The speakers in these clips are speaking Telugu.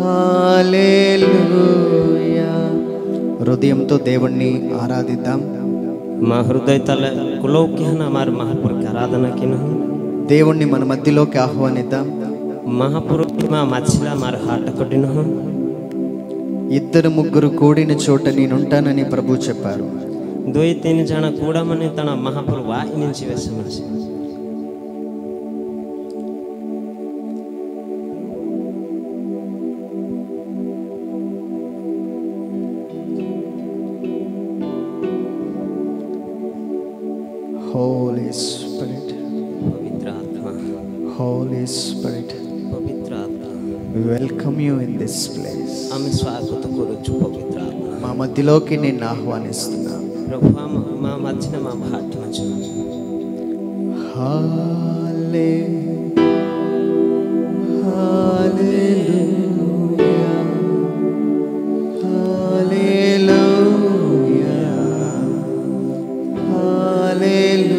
హల్లెలూయా. హృదయంతో దేవుణ్ణి ఆరాధిద్దాం. మా హృదయ తల కులోకి हमारे महापुर की आराधना की न దేవుణ్ణి మన మధ్యలోకి ఆహ్వానిద్దాం. महापुर మా మధ్యలో हमारे हाट కొట్టిన ఇద్దరు ముగ్గురు కూడిన చోట నేనుంటానని ప్రభు చెప్పారు. 2-3 జన కూడమని తన महापुर వాయి నుంచి వేసమని. Holy Spirit, పవిత్ర ఆత్మ, Holy Spirit, పవిత్ర ఆత్మ, we welcome you in this place. ఆమె స్వాగతం కోరుచు పవిత్ర ఆత్మ. మా మధ్యలోకి నిన్ను ఆహ్వానిస్తున్నాను. ప్రభువా మా మధ్యన మా భాట నుంచి హల్లెలూయా, హల్లెలూయా, హల్లెలూయా,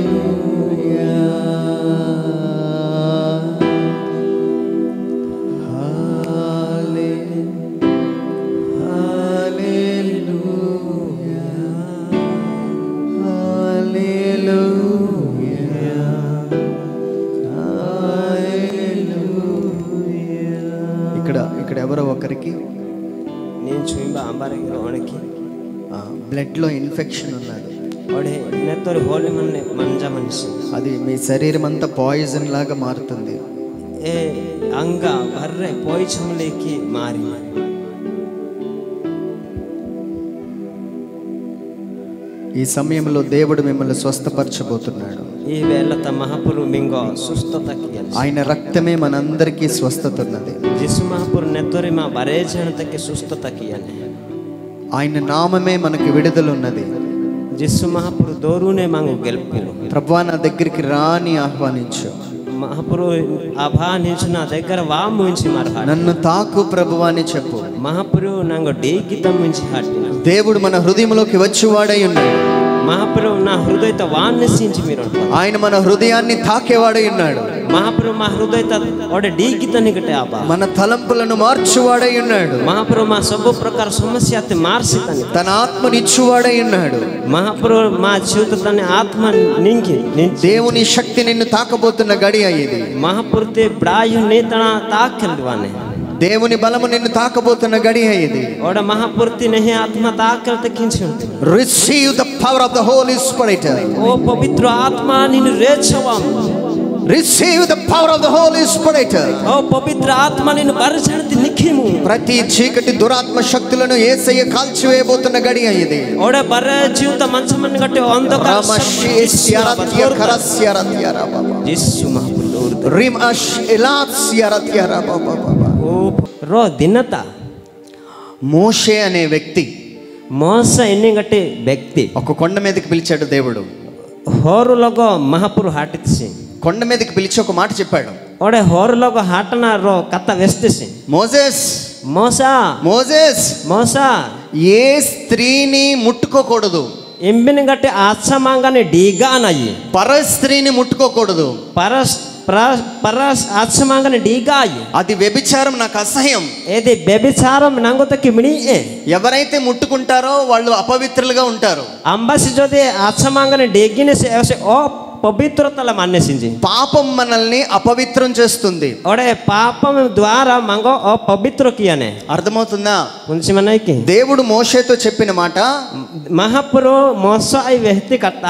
ఇక్కడ ఎవరో ఒకరికి నేను చూయింబ అంబారే రోణకి బ్లడ్ లో ఇన్ఫెక్షన్ ఉన్నది. ఒడే నెత్తోరి హోలి మన్నే మంజా మనిషి అది మీ శరీరం అంతా పాయిజన్ లాగా మారుతుంది. ఏ అంగ బర్రె పోయిచంలేకి మారి ఈ సమయంలో దేవుడు మిమ్మల్ని స్వస్థపరచబోతున్నాడు. ఈ వేళ త మహాపురు మింగో సుస్థతకి ఆయన రక్తమే మనందరికీ స్వస్థత ఉన్నది. జిసు మహాపురు నెత్తోరి మా బరే జనతకి సుస్థతకి అని ఆయన నామమే మనకి విడుదల ఉన్నది. జిసు మహాపురు దోరునే మాంగు గెలుపులు. ప్రభువా నా దగ్గరికి రాని ఆహ్వానించు. మహాపురు ఆహ్వానించు నా దగ్గర వాముంచి మరహా నన్ను తాకు ప్రభువా అని చెప్పు. మహాపురు నంగ డేగితం నుంచి హాటిన దేవుడు మన హృదయంలోకి వచ్చేవాడై ఉన్నాడు. మహాపురు నా హృదయత వాన్నసించి మీరు ఆయన మన హృదయాన్ని తాకేవాడై ఉన్నాడు. మహాపురు మా హృదయత ఒడే డేగితని గటే ఆబా మన తలంపులను మార్చువాడై ఉన్నాడు. మహాపురు మా సబ్బు ప్రకార సమస్యతే మార్సితని తన ఆత్మనిచ్చువాడై ఉన్నాడు. మహాపురు మా జీవితాన్ని ఆత్మ నింకి దేవుని శక్తి నిన్ను తాకబోతున్న గడియ ఇది. మహాపురుతే బ్రాయు నేతన తాకల్వానే దేవుని బలము నిన్ను తాకబోతున్న గడియ ఇది. ఓడ మహాపురుతి నహి ఆత్మ తాకల్ తకించి receive the power of the Holy Spirit. ఓ పవిత్ర ఆత్మ నిన్ను రేచవం. Receive the power of the Holy Spirit. ఓ పవిత్ర ఆత్మ నిన్ను బరచనతి నిఖిము. ప్రతి చీకటి దురాత్మ శక్తులను యేసయ్య కాల్చివేయబోతున్న గడియ ఇది. ఓడ బర జీవిత మంచమని గట్టే అంధకార యేసు మహాపురు రిమ్ అష్ ఎలాత్స్ యరత్యరా బాబా. ఓ రో దినత మోషే అనే వ్యక్తి మోస ఎన్ని గట్టే వ్యక్తి ఒక కొండ మీదకి పిలిచాడు దేవుడు. హోరులోగో మహాపురు హాటిసి కొండ మీదకి పిలిచి ఒక మాట చెప్పాడు. ఓడే హోరులోగో హాటన రో కథ వెస్తిసి మోసెస్ మోసా మోసెస్ మోసా ఏ స్త్రీని ముట్టుకోకూడదు. ఎంబిని గట్టి ఆత్సమాంగానే డీగా అన్నాయి. పర స్త్రీని ముట్టుకోకూడదు. పరస్ ఆత్సమాంగానే డీగా అయ్యి. అది వ్యభిచారం, నాకు అసహ్యం. ఏది వ్యభిచారం నంగుతకి మిని ఎవరైతే ముట్టుకుంటారో వాళ్ళు అపవిత్రులుగా ఉంటారు. అంబసి జోది ఆత్సమాంగానే డీగిని ఓ పవిత్రతల మానేసింది. పాపం మనల్ని అపవిత్రం చేస్తుంది. ఓడే పాపం ద్వారా మంగో ఓ పవిత్రకి అనే అర్థమవుతుందా? కొంచెం అన్నయ్యకి దేవుడు మోషేతో చెప్పిన మాట, మహాపురు మోస ఈ వ్యక్తి కట్ట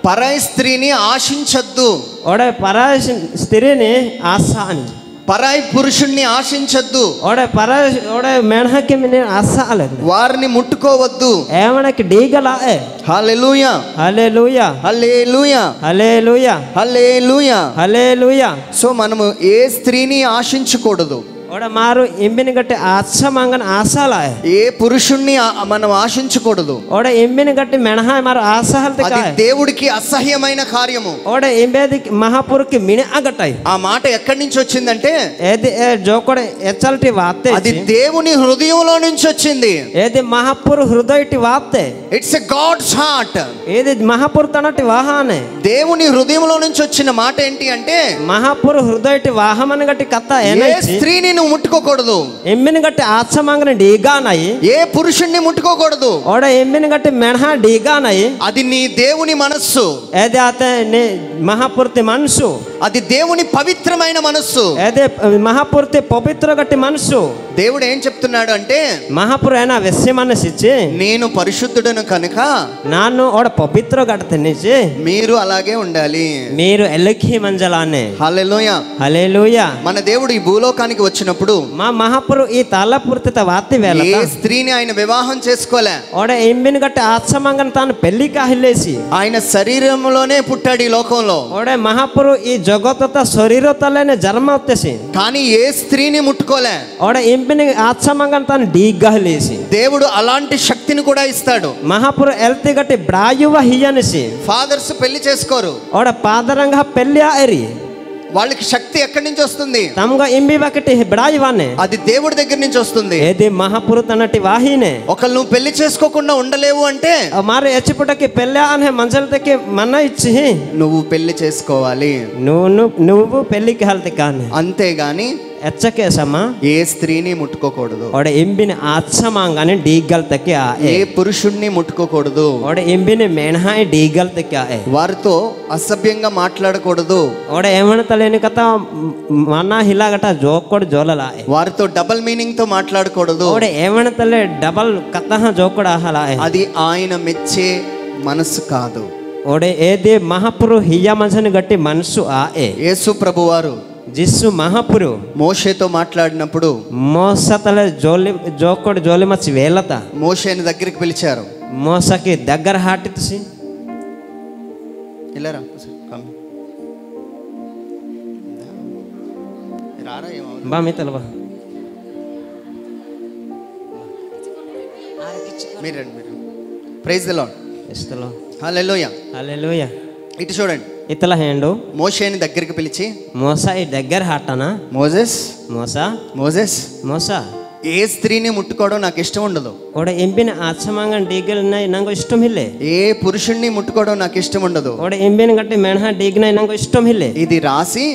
పరాయి స్త్రీని ఆశించద్దు. ఓడే పరాయి స్త్రీని ఆశ అని, పరాయి పురుషుణ్ణి ఆశించద్దు. ఓడే పరాయి ఓడే మెణహకి ఆశ అలేదు. వారిని ముట్టుకోవద్దు. ఏమనకి డీగలా హల్లెలూయా హల్లెలూయా హల్లెలూయా హల్లెలూయా హల్లెలూయా హల్లెలూయా. సో మనము ఏ స్త్రీని ఆశించకూడదు. ఓడ మారు ఎంబిని గట్టి ఆశమంగన ఆశలా ఏ పురుషుణ్ణి మనం ఆశించకూడదు. ఓడ ఎంబిని గట్టి మెణహ మారు ఆశహల్తే అది దేవుడికి అసహ్యమైన కార్యము. ఓడ ఎంబేది మహాపురుకి మిని అగటాయి. ఆ మాట ఎక్కడి నుంచి వచ్చిందంటే ఏది జోకొడ ఎచ్చల్టి వాతే అది దేవుని హృదయంలో నుంచి వచ్చింది. ఏది మహాపురు హృదయటి వాతే. It's a God's heart. ఏది మహాపురు తనటి వాహనే దేవుని హృదయంలో నుంచి వచ్చిన మాట ఏంటి అంటే, మహాపురు హృదయటి వాహమని గట్టి కథ ఏ స్త్రీని నువ్వు ముట్టుకోకూడదు. ఎమ్మిని గట్టి ఆచమాంగని డీగానాయి. ఏ పురుషుణ్ణి ముట్టుకోకూడదు. ఓడ ఎమ్మిని గట్టి మెణహా డీగానాయి. అది నీ దేవుని మనస్సు. ఏదే అతే నే మహాపూర్తి మనసు. అది దేవుని పవిత్రమైన మనస్సు. ఏదే మహాపూర్తి పవిత్ర గట్టి మనసు. దేవుడు ఏం చెప్తున్నాడు అంటే, మహాపురు అయినా వెస్సి మనసిచ్చి నేను పరిశుద్ధుడను కనుక నాను ఓడ పవిత్ర గట్టనిచ్చి మీరు అలాగే ఉండాలి. మీరు ఎల్లకి మంజలానే. హల్లెలూయా, హల్లెలూయా. మన దేవుడు ఈ భూలోకానికి వచ్చినప్పుడు మా మహాపురు ఈ తాళపూర్తిత వాతి వేళ ఏ స్త్రీని ఆయన వివాహం చేసుకోలే. ఓడ ఎమ్మిని గట్టి ఆచమంగని తాను పెళ్లి కాహిలేసి ఆయన శరీరంలోనే పుట్టాడు ఈ లోకంలో. ఓడే మహాపురు ఈ జగతత శరీరతలేనే జన్మ వచ్చేసి కానీ ఏ స్త్రీని ముట్టుకోలే. ఓడ ఎంపిని ఆచమంగని తాను డీగాహిలేసి దేవుడు అలాంటి శక్తిని కూడా ఇస్తాడు. మహాపురు ఎల్తి గట్టి బ్రాయువ హియనిసి ఫాదర్స్ పెళ్లి చేసుకోరు. ఓడ పాదరంగా పెళ్లి ఆరి వాళ్ళకి శక్తి ఎక్కడి నుంచి వస్తుంది? తమగా ఇంబి బకటి బ్రాయువానే అది దేవుడి దగ్గర నుంచి వస్తుంది. ఏది మహాపురు తనటి వాహినే. ఒకళ్ళు నువ్వు పెళ్లి చేసుకోకుండా ఉండలేవు అంటే మారు ఎచ్చిపుటకి పెళ్ళి అనే మంచలకి మన్న ఇచ్చి నువ్వు పెళ్లి చేసుకోవాలి. నువ్వు పెళ్లికి హల్తి కానీ అంతేగాని ఎచ్చకేసమ్మా ఏ స్త్రీని ముట్టుకోకూడదు. ఓడ ఎంబిని ఆచమాంగాని డీగల్ తక్కి ఏ పురుషుణ్ణి ముట్టుకోకూడదు. ఓడ ఎంబిని మేనహాయి డీగల్ తక్కి వారితో అసభ్యంగా మాట్లాడకూడదు. ఓడ ఏమన్నా తలేని కథ మన్నా హిలాగట జోకోడు జోలలా. వారితో డబల్ మీనింగ్ తో మాట్లాడకూడదు. ఓడ ఏమన్నా తలే డబల్ కథ జోకోడు ఆహలా. అది ఆయన మెచ్చే మనసు కాదు. ఓడే ఏది మహాపురు హియా మనసుని గట్టి మనసు యేసు ప్రభువారు జిస్సు మహాపురు మోషేతో మాట్లాడినప్పుడు మోసతల జోకోడు జోలి మచ్చి వేలత మోషేని దగ్గరికి పిలిచారు. మోసకి దగ్గర హాటిసి ఇలారా బా మీ తెలవా మీరు ప్రైజ్ ది లార్డ్. ఇస్తలో హల్లెలూయా, హల్లెలూయా. ఇటు చూడండి. ఇతల హేండు మోషేని దగ్గరికి పిలిచి మోసా ఈ దగ్గర హాటనా మోజెస్ మోసా మోజెస్ మోసా ఏ స్త్రీని ముట్టుకోవడం నాకు ఇష్టం ఉండదు. ఓడ ఎంపిన ఆచమాంగన్ డీగల్ నాకు ఇష్టం ఇల్లే. ఏ పురుషుణ్ణి ముట్టుకోవడం నాకు ఇష్టం ఉండదు. ఓడ ఎంపిన గట్టి మెణహా డీగిన నాకు ఇష్టం ఇల్లే. ఇది రాసి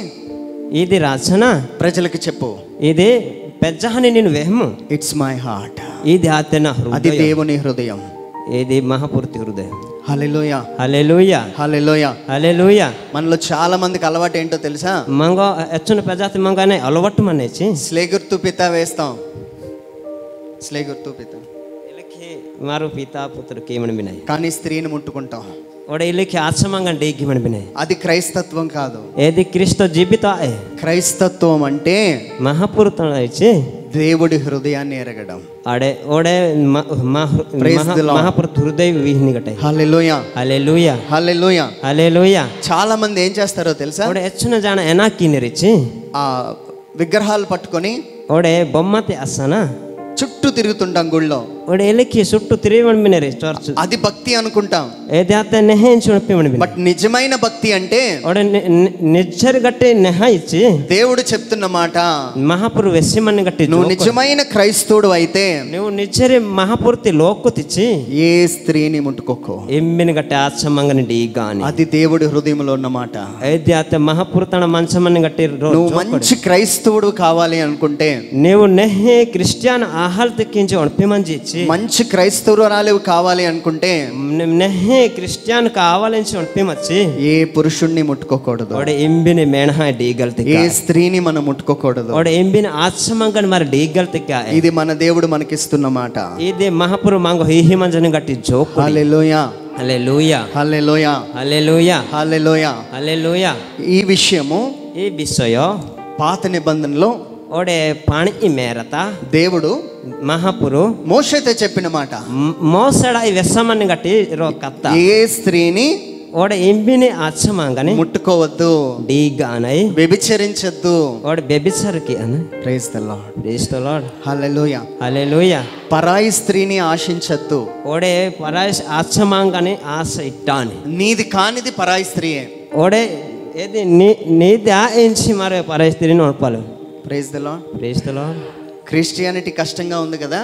ఇది రాసనా ప్రజలకు చెప్పు. ఇది పెద్దహని నేను వెహము. It's my heart. ఇది ఆతెన అది దేవుని హృదయం. ఇది మహాపూర్తి హృదయం. హల్లెలూయా, హల్లెలూయా, హల్లెలూయా, హల్లెలూయా. మనలో చాలా మందికి అలవాటు ఏంటో తెలుసా? మంగో ఎచ్చున ప్రజాతి మంగానే అలవాటు మనేచి స్లే గుర్తు పిత వేస్తాం. స్లే గుర్తు పిత ఇలకి మారు పితా పుత్రుకి ఏమని బినాయి. కానీ స్త్రీని ముట్టుకుంటాం. ఓడ ఇలకి ఆచమంగన్ డేగి మని బినాయి. అది క్రైస్తత్వం కాదు. ఏది క్రీస్తు జీవిత క్రైస్తత్వం అంటే మహాపురుత ఇచ్చి దేవుడి హృదయాన్ని ఎరగడం. ఆడే ఓడే మహాపురుత హృదయ విహిని గట్టాయి. హల్లెలూయా, హల్లెలూయా, హల్లెలూయా, హల్లెలూయా. చాలా మంది ఏం చేస్తారో తెలుసా? ఓడే ఎచ్చున జాన ఎనాకినిరిచి ఆ విగ్రహాలు పట్టుకొని ఓడే బొమ్మతి అసనా చుట్టూ తిరుగుతుంటాం గుళ్ళో. ఓడే ఎలకి చుట్టూ తిరిగి బినరి చర్చ్. అది భక్తి అనుకుంటాం. ఏది అత నెహించి ఉడిపి. బట్ నిజమైన భక్తి అంటే ఓడే నిజ్జరి గట్టి నెహ ఇచ్చి దేవుడు చెప్తున్న మాట. మహాపురు వెస్సిమని గట్టి నువ్వు నిజమైన క్రైస్తవుడు అయితే నువ్వు నిజ్జరి మహాపూర్తి లోకు తెచ్చి ఏ స్త్రీని ముట్టుకోకో. ఎమ్మిని గట్టి ఆచమంగని డీగాని. అది దేవుడి హృదయంలో ఉన్న మాట. ఏది అత మహాపురుతన మంచమని గట్టి. నువ్వు మంచి క్రైస్తవుడు కావాలి అనుకుంటే నువ్వు నెహే క్రిస్టియన్ ఆహాలు తెక్కించి ఒడిపిమంచి ఇచ్చి మంచి క్రైస్తవురాలు కావాలి అనుకుంటే నెహే క్రిస్టియన్ కావాలని ఒడిపిమచ్చి ఏ పురుషుణ్ణి ముట్టుకోకూడదు. ఓడే ఎంబిని మేనహా డీగల్ తెక్క. ఏ స్త్రీని మనం ముట్టుకోకూడదు. ఓడే ఎంబిని ఆచమంగని మరి డీగల్ తెక్క. ఇది మన దేవుడు మనకిస్తున్న మాట. ఇది మహాపురు మాంగో హీహి మంజని గట్టి జోకు. హల్లెలూయా, హల్లెలూయా, హల్లెలూయా, హల్లెలూయా, హల్లెలూయా, హల్లెలూయా. ఈ విషయము ఈ విషయం పాత నిబంధనలో ఓడే పాణి మేరత దేవుడు మహాపురు మోషేతో చెప్పిన మాట. మోసడ ఈ వెస్సమని గట్టి రో కత్త. ఏ స్త్రీని ఓడే ఎంబిని ఆచమంగని ముట్టుకోవద్దు, డీగానై వ్యభిచరించద్దు. ఓడే బెబిసర్కి అని. Praise the Lord, praise the Lord, hallelujah, hallelujah. పరాయి స్త్రీని ఆశించద్దు. ఓడే పరాయి ఆచమంగని ఆశ ఇట్టాని. నీది కానిది పరాయి స్త్రీయే. ఓడే ఏది నీది ఆయించి మరి పరాయి స్త్రీని నడపాలి. Praise the Lord, praise the Lord. Christianity కష్టంగా ఉంది కదా?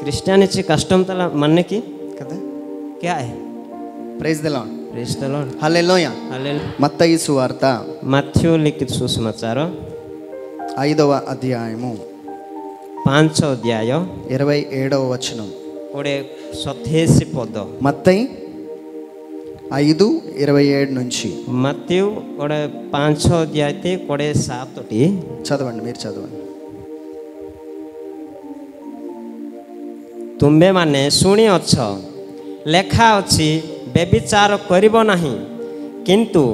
క్రిస్టియానిటీ కష్టం తల మన్నకి కదా? క్యా హై? Praise the Lord, praise the Lord, hallelujah. Hallelujah. మత్తయి సువార్త మత్తయి లిఖిత సుసమాచారం 5వ అధ్యాయము ପାଞ୍ଚ ଅଧ୍ୟାୟ 27వ వచనం. ଗୋଟେ 27 ପଦ. మత్తయి 5:27 నుంచి ମତ୍ୟୁ ଗୋଟେ 5 ଅଧ୍ୟାୟ 27ଟି చదవండి, మీరు చదవండి. ତୁମ୍ଭେମାନେ ଶୁଣିଅଛ, ଲେଖା ଅଛି, ବ୍ୟଭିଚାର କରିବ ନାହିଁ। କିନ୍ତୁ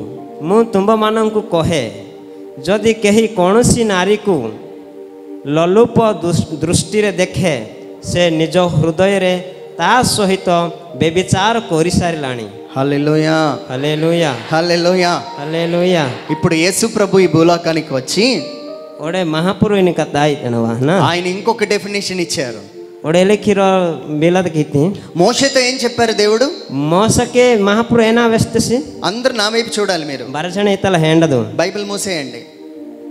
ମୁଁ ତୁମ୍ଭମାନଙ୍କୁ କହେ, ଯଦି କେହି କୌଣସି ନାରୀକୁ ଲୋଲୁପ ଦୃଷ୍ଟିରେ ଦେଖେ, ସେ ନିଜ ହୃଦୟରେ ତା ସହିତ ବ୍ୟଭିଚାର କରିସାରିଲାଣି। హల్లెలూయా, హల్లెలూయా, హల్లెలూయా. హల్లెలూయా. ఇప్పుడు యేసు ప్రభు ఈ భూలోకానికి వచ్చి ఒడే మహాపురుని కథ అయితేనవాహన ఆయన ఇంకొక డెఫినేషన్ ఇచ్చారు. ఒడే ఎలకిర బిలద కీతి మోషేతో ఏం చెప్పారు దేవుడు? మోసకే మహాపురు ఏనా వెస్తసి అందరు నా వైపు చూడాలి. మీరు బరచణ ఇతల హేండదు, బైబిల్ మూసేయండి,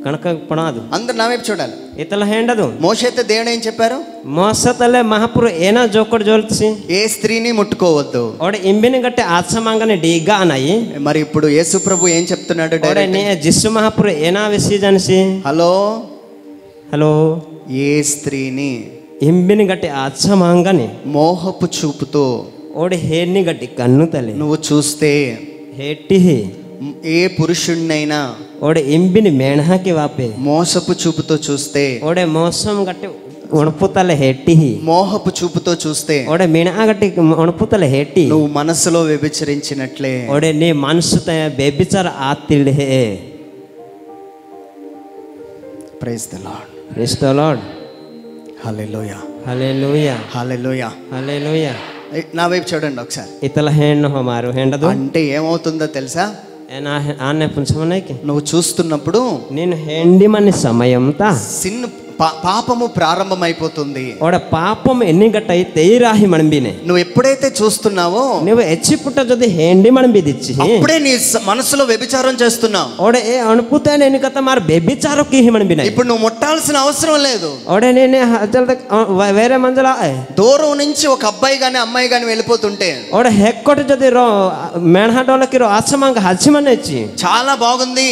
కనుక పడాదు, అందరు నా వైపు చూడాలి. ఇతల హేండదు. మోషేతో దేవుడు ఏం చెప్పారు? మోసతలే మహాపురు ఏనా జోకడు జోల్సి ఏ స్త్రీని ముట్టుకోవద్దు. ఒడే ఇంబిని గట్టే ఆత్సమాంగనే డీగా అనాయి. మరి ఇప్పుడు యేసు ప్రభు ఏం చెప్తున్నాడు? ఒడే నీ జిస్సు మహాపురు ఏనా వెసి జనసి. హలో హలో, ఏ స్త్రీని ఇంబిని గట్టి ఆత్సమాంగని మోహపు చూపుతో ఓడి హేన్ని గట్టి కన్ను తల్లి నువ్వు చూస్తే, హేట్టి ఏ పురుషుడినైనా ఓడే ఇంబిని మేణహాకి వాపే మోసపు చూపుతో చూస్తే, ఓడే మోసం గట్టి ఒణపుతల హెట్టి మోహపు చూపుతో చూస్తే, ఓడే మీనా గట్టి ఒణపుతల హెట్టి నువ్వు మనసులో వ్యభిచరించినట్లే. ఓడే నీ మనసు బేబిచార ఆతిల్ హే. Praise the Lord, praise the Lord. Hallelujah, hallelujah, hallelujah, hallelujah. నా వైపు చూడండి ఒకసారి. ఇతల హేండ్ హమారు హేండదు అంటే ఏమవుతుందో తెలుసా? ఆనే పుంచమనైకి నువ్వు చూస్తున్నప్పుడు నేను హేండి మన సమయంతా సిన్ పాపము ప్రారంభమైపోతుంది. ఓడ పాపం ఎన్ని గట్టయి తెయిరాహి మణంబినే. నువ్వు ఎప్పుడైతే చూస్తున్నావో నువ్వు ఎచ్చి పుట్ట జొది హేండి మణంబిదిచ్చి అప్పుడే నీ మనసులో వ్యభిచారం చేస్తున్నావు. ఓడే ఏ అణుపుతే నేను కథ మారు వ్యభిచారం కీ మణంబినే. ఇప్పుడు నువ్వు ముట్టాల్సిన అవసరం లేదు. ఓడే నేనే వేరే మంజల దూరం నుంచి ఒక అబ్బాయి గాని అమ్మాయి గాని వెళ్ళిపోతుంటే ఓడే హెక్కొటి జొది రో మేణహాడోలకి రో ఆసమాంగ హచ్చిమనే ఇచ్చి చాలా బాగుంది,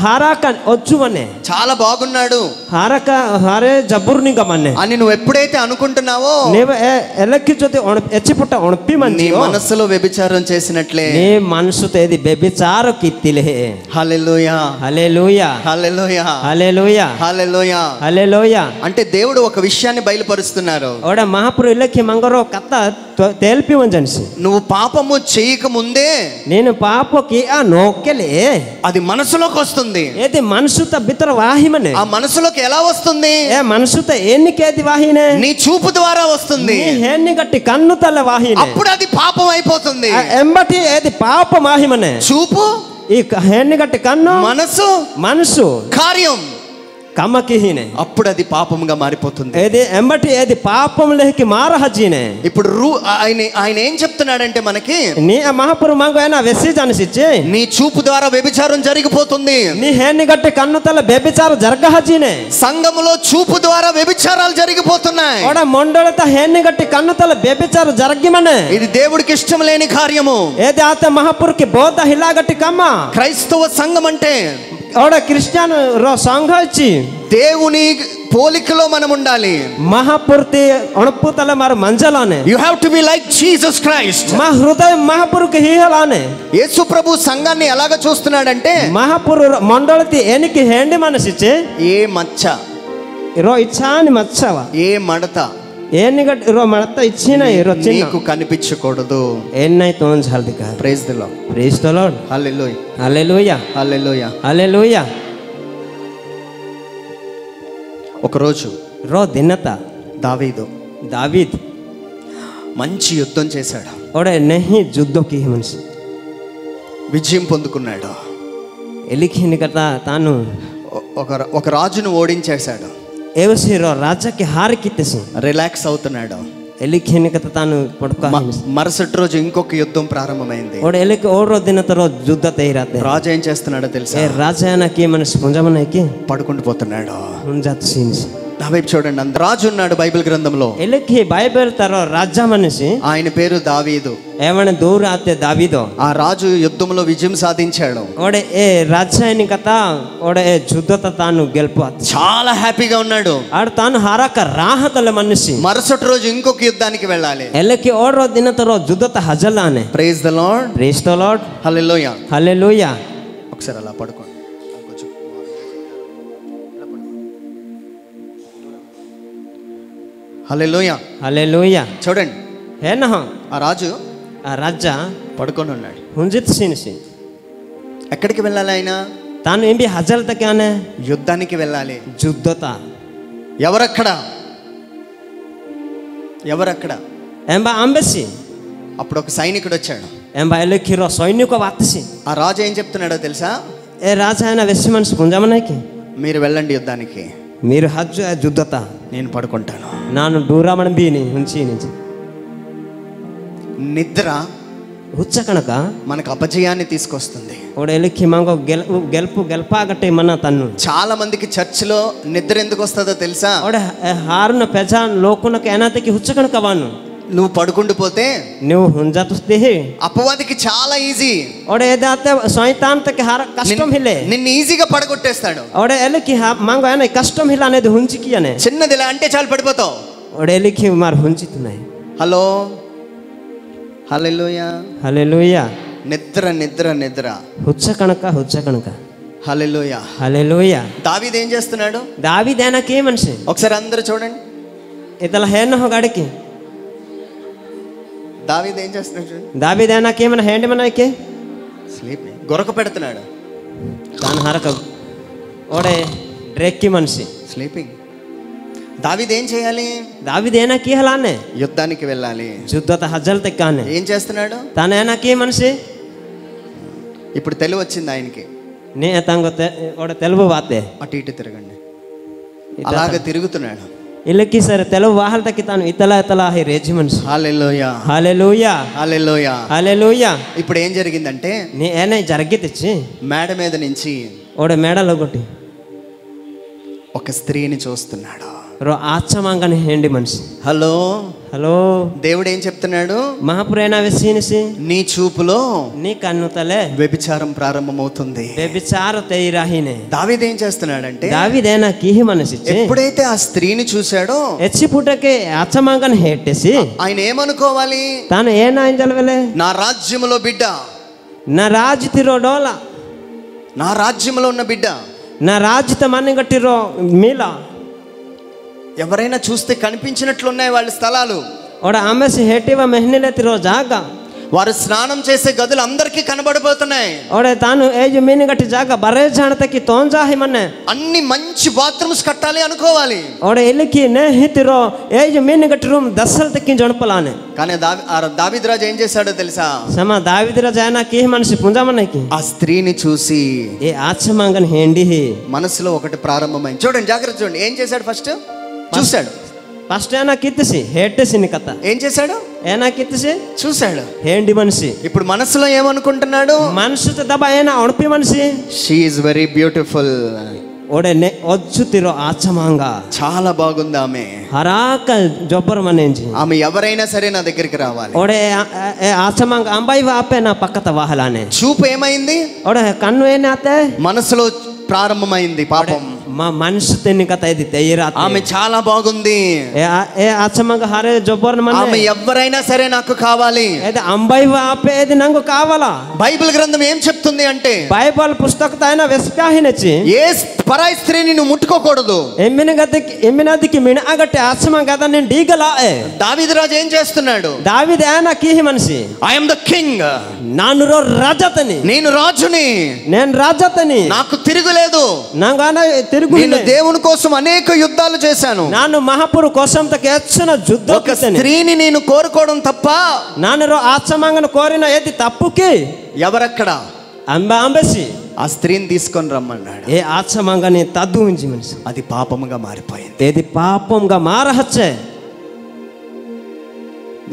హారాక వచ్చు మనే చాలా బాగున్నాడు, హారక హారే జబ్బుర్ని గమనే అని నువ్వు ఎప్పుడైతే అనుకుంటున్నావో నీవు ఎలక్కి జొతి ఎచ్చి పుట్ట ఒణపి మంచి నీ మనసులో వ్యభిచారం చేసినట్లే. నీ మనసు తేది వ్యభిచార కిత్తిలే. హల్లెలూయా, హల్లెలూయా, హల్లెలూయా, హల్లెలూయా, హల్లెలూయా, హల్లెలూయా. అంటే దేవుడు ఒక విషయాన్ని బయలుపరుస్తున్నారు. ఓడ మహాపురు ఇల్లకి మంగరో కథ తేల్పి వంజన్సి. నువ్వు పాపము చేయక ముందే నేను పాపకి ఆ నోకెలే అది మనసులోకి వస్తుంది. ఏది మనసుత బితర వాహిమనే. ఆ మనసులోకి ఎలా వస్తుంది? ఏ మనసుత ఎన్నికేది వాహినే నీ చూపు ద్వారా వస్తుంది. హేన్ని గట్టి కన్ను తల వాహినే. అప్పుడు అది పాపం అయిపోతుంది. ఎంబటి ఏది పాప వాహిమనే. చూపు, ఈ హేన్ని గట్టి కన్ను, మనసు, మనసు కార్యం కమకిహినే. అప్పుడు అది పాపంగా మారిపోతుంది. ఏది ఎంబటి ఏది పాపం లేకి మారహజీనే. ఇప్పుడు ఆయన ఏం చెప్తున్నాడంటే మనకి, నీ మహాపురు మంగు అయినా వెసి జానిసిచ్చి నీ చూపు ద్వారా వ్యభిచారం జరిగిపోతుంది. నీ హేన్ని గట్టి కన్ను తల వ్యభిచార జరగహజీనే. సంఘములో చూపు ద్వారా వ్యభిచారాలు జరిగిపోతున్నాయి. ఓడ మొండలత హేన్ని గట్టి కన్ను తల వ్యభిచార జరగిమనే. ఇది దేవుడికి ఇష్టం లేని కార్యము. ఏది ఆత మహాపురుకి బోధ హిలాగట్టి కమ్మ. క్రైస్తవ సంఘం అంటే ఓడ క్రిస్టియన్ రో సంఘ ఇచ్చి దేవుని పోలికలో మనం ఉండాలి. మహాపుర్తి అణుపుతల మారు మంజలానే. You have to be like Jesus Christ. మా హృదయం మహాపురుకి హీహలానే. యేసు ప్రభు సంఘాన్ని ఎలాగ చూస్తున్నాడంటే, మహాపురు మండలతి ఏనికి హేండి మనసిచ్చే ఏ మచ్చ, రో ఇచ్చాని మచ్చవా, ఏ మడత ఏనిగట్ రో మడత ఇచ్చిన రో నీకు కనిపించకూడదు. ఎన్నై తోన్ జల్దిక. Praise the Lord, praise the Lord, hallelujah, hallelujah, hallelujah, hallelujah. ఒకరోజు రో దినత దావీదు మంచి యుద్ధం చేశాడు. ఓడే నెహి జుద్దోకి మనిషి విజయం పొందుకున్నాడు. ఎలిఖిని కథ తాను ఒక రాజును ఓడించేశాడు. ఏవసిరో రాజాకి హారికిత్తేసి రిలాక్స్ అవుతున్నాడు. ఎలిఖిని కథ తాను పడుకో. మరుసటి రోజు ఇంకొక యుద్ధం ప్రారంభమైంది. ఓడే ఎలికి ఓడో దిన తర్వాత యుద్ధ తయారైతే రాజు ఏం చేస్తున్నాడో తెలుసా? ఏ రాజానకి మనసు పుంజమనకి పడుకుంటూ పోతున్నాడు. పుంజాత్ సీన్స్ నా వైపు చూడండి. అంత రాజు ఉన్నాడు బైబిల్ గ్రంథంలో. ఎలకి బైబిల్ తరో రాజా మనిషి, ఆయన పేరు దావీదు. ఏమన్నా దూర ఆతే దావీదో. ఆ రాజు యుద్ధంలో విజయం సాధించాడు. ఓడే ఏ రాజ్యాన్ని కథ ఓడే ఏ యుద్ధత తాను గెలుపు చాలా హ్యాపీగా ఉన్నాడు. ఆడు తాను హారాక రాహతల మనిషి. మరుసటి రోజు ఇంకొక యుద్ధానికి వెళ్ళాలి. ఎలకి ఓడో దిన తరో యుద్ధత హజలానే. Praise the Lord. Praise the Lord. Hallelujah. Hallelujah. ఒకసారి అలా పడుకోండి. హల్లెలూయా. హల్లెలూయా. చూడండి, హేనహ ఆ రాజు ఆ రాజా పడుకొని ఉన్నాడు. హుంజిత్ సినిసి. ఎక్కడికి వెళ్ళాలి ఆయన? తాను ఏంటి హజల్తకానే యుద్ధానికి వెళ్ళాలి. యుద్ధత. ఎవరక్కడ? ఎవరక్కడ? ఎంబా అంబెసి. అప్పుడు ఒక సైనికుడు వచ్చాడు. ఎంబా ఎలకిరో సైనిక వాతసి. ఆ రాజు ఏం చెప్తున్నాడో తెలుసా? ఏ రాజా ఆయన వెస్సి మనిషి పుంజమనాకి. మీరు వెళ్ళండి యుద్ధానికి, మీరు హజ్ యుద్ధత, నేను పడుకుంటాను. నాను దూరామని బీని ఉంచి నుంచి. నిద్ర ಹುಚ್ಚ ಕಣಕ మనకు అపజయాన్ని తీసుకొస్తుంది. ఓడెలికి మంగో గెలుపు గెల్పాగట్టే మన తన్ను. చాలా మందికి చర్చిలో నిద్ర ఎందుకు వస్తుందో తెలుసా? ఓడే హారున పెజాన్ లోకునకు ఏనాతికి హుచ్చ కణక వాను. నువ్వు పడుకుండిపోతే నువ్వు హుంజాతుస్తే అపవాదికి చాలా ఈజీ. ఓడే ఏదాతే శైతాన్ తకి హార కష్టం హిలే. నిన్ను ఈజీగా పడగొట్టేస్తాడు. ఓడే ఎలికి మంగో ఏనా కష్టం హిల అనేది హుంచికి అనే. చిన్నది ఇలా అంటే చాలు పడిపోతావు. ఓడే ఎలికి మార్ హుంచితున్నాయి. హలో, హల్లెలూయా. హల్లెలూయా. నిద్ర నిద్ర నిద్ర హుచ్చ కణక హుచ్చ కణక. హల్లెలూయా. హల్లెలూయా. దావీదు ఏం చేస్తున్నాడు? దావీదు ఏనాకే మనిషి. ఒకసారి అందరూ చూడండి. ఇతల హేన గాడికి దావీదు ఏం చేస్తున్నాడు చూడండి. దావీదు ఏనాకే మన హేండి మనకి స్లీపింగ్, గొరక పెడుతున్నాడు. దాని హరక ఓడే డ్రెక్కి మనిషి స్లీపింగ్. దావీదు ఏం చేయాలి? దావీదు ఏనాకి హలానే యుద్ధానికి వెళ్ళాలి. యుద్ధత హజల్ తెక్కానే. ఏం చేస్తున్నాడు? తన ఏనాకి మనిషి. ఇప్పుడు తెలివి వచ్చింది ఆయనకి. నే తంగో ఓడే తెలుగు వాతే. అటు ఇటు తిరగండి. అలాగే తిరుగుతున్నాడు. ఇల్లకి సరే తెలుగు వాహల తక్కి తాను ఇతల ఇతల హై రేజి మనిషి. హల్లెలూయా. హల్లెలూయా. హల్లెలూయా. హల్లెలూయా. ఇప్పుడు ఏం జరిగిందంటే నీ ఏనా జరిగి తెచ్చి మేడ మీద నుంచి ఓడే మేడలో కొట్టి ఒక స్త్రీని చూస్తున్నాడు. రో ఆచమాంగని హేండి మనిషి. Hello, hello. దేవుడు ఏం చెప్తున్నాడు? మహాపురేణ వెసినిసి నీ చూపులో నీ కన్ను తలే వ్యభిచారం ప్రారంభమవుతుంది. వ్యభిచార తైరాహినే. దావీదు ఏం చేస్తున్నాడంటే దావీదేనా కీహి మనిషి ఎప్పుడైతే ఆ స్త్రీని చూశాడో ఎచ్చి పుట్టకే ఆచమాంగని హేట్టేసి ఆయన ఏమనుకోవాలి? తాను ఏనా ఇంజలవలే నా రాజ్యములో బిడ్డ, నా రాజు తిరో డోలా, నా రాజ్యములో ఉన్న బిడ్డ, నా రాజిత మన్ని గట్టిరో మీలా. ఎవరైనా చూస్తే కనిపించినట్లున్నాయి వాళ్ళ స్థలాలు. ఓడ ఆమెసి హేటివ మెహ్నిలే తిరో జాగా. వారు స్నానం చేసే గదులు అందరికీ కనబడిపోతున్నాయి. ఓడే తాను ఏజ్ మీని గట్టి జాగా బరే జానతకి తోంజాహి మన్నే. అన్ని మంచి బాత్రూమ్స్ కట్టాలి అనుకోవాలి. ఓడే ఇల్లికి నే హితిరో ఏజ్ మీని గట్టి రూమ్ దస్సలు తక్కి జొనపలానే. కానీ దావీదు రాజు ఏం చేశాడో తెలుసా? సమా దావీదు రాజు అయినా కీ మనిషి పుంజామన్నకి ఆ స్త్రీని చూసి ఏ ఆచమాంగని హేండి మనసులో ఒకటి ప్రారంభమైంది. చూడండి, జాగ్రత్త చూడండి. ఏం చేశాడు? ఫస్ట్ చూశాడు. ఫస్ట్ ఏనా కిత్తిసి హేట్టేసి నీ కథ. ఏం చేశాడు? ఏనా కిత్తిసి చూశాడు. హేండి మనిషి. ఇప్పుడు మనసులో ఏమనుకుంటున్నాడు? మనసు దబ ఏనా ఒణపి మనిషి. She is very beautiful. ఓడే నే వచ్చు తిరో ఆచమాంగ. చాలా బాగుంది ఆమె. హరాక జబ్బర్ మనేంచి. ఆమె ఎవరైనా సరే నా దగ్గరికి రావాలి. ఓడే ఆచమాంగ అంబాయి వాపే నా పక్కత వాహలానే. చూపు ఏమైంది? ఓడే కన్ను ఏనాతే మనసులో ప్రారంభమైంది పాపం. మా మనసు తెన్ని కథ ఇది తెయ్యరా. ఆమె చాలా బాగుంది. ఏ ఆచమాంగ హరే జబ్బర్ మనే. ఆమె ఎవరైనా సరే నాకు కావాలి. ఏది అంబాయి వాపే ఇది నాకు కావాలా. బైబిల్ గ్రంథం ఏం చెప్తుంది అంటే బైబిల్ పుస్తకత అయినా వెస్కాహినచ్చి ఏ పరాయి స్త్రీని నువ్వు ముట్టుకోకూడదు. ఎమ్మినదికి మినగట్టి ఆచమా కదా నేను డీగలా. దావీదు రాజు ఏం చేస్తున్నాడు? దావీదు ఏనా కీహి మనిషి. I am the king. నాను రాజతని. నేను రాజుని. నేను రాజతని. నాకు తిరుగులేదు. నేను దేవుని కోసం అనేక యుద్ధాలు చేశాను. నాను మహాపురు కోసం తకెచ్చిన యుద్ధ. ఒక స్త్రీని నేను కోరుకోవడం తప్ప నాను ఆచమాంగను కోరిన ఏది తప్పుకి. ఎవరక్కడ? అంబేసి ఆ స్త్రీని తీసుకొని రమ్మన్నాడు. ఏ ఆచమాంగని తద్దు ఉంచి మనిషి. అది పాపముగా మారిపోయింది. ఏది పాపంగా మారహచ్చే.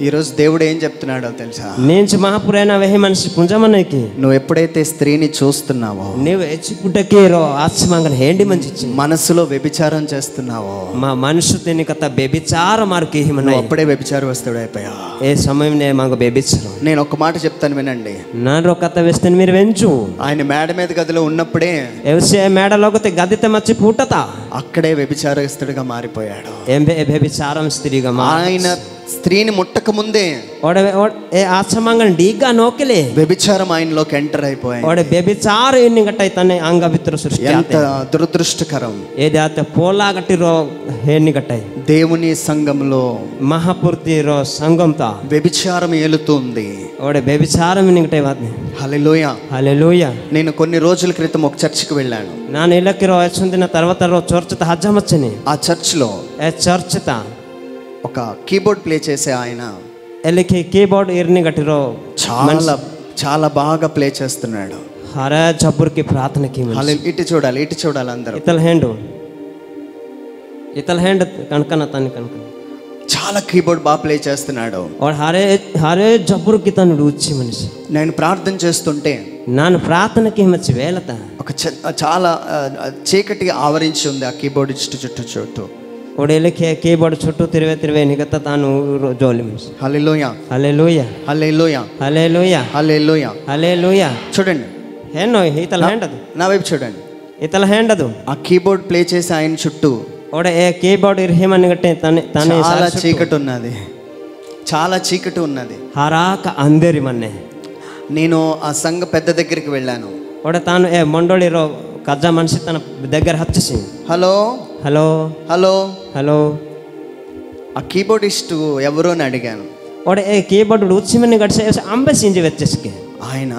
ఈరోజు దేవుడు ఏం చెప్తున్నాడో తెలుసా? నేను మహాపురైన వెహి మనిషి పుంజమన్నకి నువ్వు ఎప్పుడైతే స్త్రీని చూస్తున్నావో, నువ్వు ఎచ్చిపుటకి ఆత్సమాంగన హేండి మంచి మనసులో వ్యభిచారం చేస్తున్నావో, మా మనసు తిని కథ వ్యభిచార మార్కి నువ్వు అప్పుడే వ్యభిచార వస్తుడు అయిపోయా. ఏ సమయం మాకు వ్యభిచారం. నేను ఒక మాట చెప్తాను వినండి. నాలో కథ వేస్తే మీరు వెంచు. ఆయన మేడ మీద గదిలో ఉన్నప్పుడే ఎవసే మేడలోకి గదితే మచ్చి పూటత అక్కడే వ్యభిచారస్తుడిగా మారిపోయాడు. వ్యభిచారం స్త్రీగా ఆయన స్త్రీని ముట్టక ముందే ఆత్సమాంగన డీగా నోకిలే వ్యభిచారం ఆయనలోకి ఎంటర్ అయిపోయాయి. వ్యభిచార ఎన్ని గట్టయి తన అంగ విత్ర సృష్టి. ఎంత దురదృష్టకరం. ఏదైతే పోలా గట్టిరో ఎన్ని గట్టయి దేవుని సంఘంలో మహాపూర్తి రో సంఘంతో వ్యభిచారం ఏలుతుంది. వ్యభిచారం ఎన్ని వాది. హల్లెలూయా, హల్లెలూయా. నేను కొన్ని రోజుల క్రితం ఒక చర్చికి వెళ్ళాను. ನಾನು ಇಲ್ಲಕ್ಕೆ వచ్చిన తర్వాత చర్చత హజ్జమచ్చని. ఆ చర్చ్లో చర్చత ఒక కీబోర్డ్ ప్లే చేసే ఆయన ఎల్లికి కీబోర్డ్ ఇర్ని గట్టిరో చాలా చాలా బాగా ప్లే చేస్తున్నాడు. హరే జబ్బుర్కి ప్రార్థనకి. ఇటు చూడాలి, ఇటు చూడాలి అందరూ. ఇతల హ్యాండ్ కనుకన తను కనుక చాలా కీబోర్డ్ బాగా ప్లే చేస్తున్నాడు. హరే హరే జబ్బుర్కి తను ఉచ్చి మనిషి. నేను ప్రార్థన చేస్తుంటే ನಾನು ಪ್ರಾರ್ಥನೆಗೆ ಮಚ್ಚಿ వేళత ఒక చాలా చీకటి ఆవరించి ఉంది ఆ కీబోర్డ్ చుట్టూ. ఒడేలకే కీబోర్డ్ చుట్టూ తిరివే నిగత తాను జోలి మనిషి. హల్లెలూయా, హల్లెలూయా, హల్లెలూయా, హల్లెలూయా, హల్లెలూయా, హల్లెలూయా. చూడండి, హేనో ఇతల హ్యాండ్ అది. నా వైపు చూడండి. ఇతల హ్యాండ్ అది. ఆ కీబోర్డ్ ప్లే చేసి ఆయన చుట్టూ కీబోర్డ్ ఇర్హేమని గట్టే తనే చాలా చీకటి ఉన్నది, చాలా చీకటి ఉన్నది. హరాక అందరి మన్నే. నేను ఆ సంఘ పెద్ద దగ్గరికి వెళ్ళాను. తాను మండోళిరో కజ్జా మనిషి తన దగ్గర హచ్చేసి హలో హలో హలో హలో ఆ కీబోర్డిస్టు ఎవరు అని అడిగాను. కీబోర్డ్ ఉచ్చిమని గడిచే అంబసించి వచ్చేసి ఆయన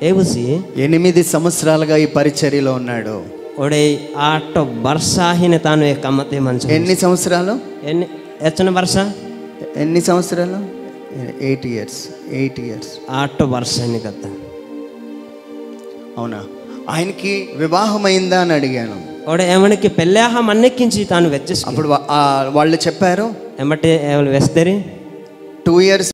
ఏసి 8 సంవత్సరాలుగా ఈ పరిచర్యలో ఉన్నాడు. ఆటో బర్సాహిని తాను కమ్మతే మంచి. ఎన్ని సంవత్సరాలు? ఎచ్చన బర్స ఎన్ని సంవత్సరాలు? 8 years. ఆటో బర్సాని కదా. అవునా? ఆయనకి వివాహం అయిందా అని అడిగాను. ఏమనికి పెళ్ళాహం అన్నెక్కించి తాను వచ్చేసి అప్పుడు వాళ్ళు చెప్పారు ఏమంటే వేస్తారు 2 years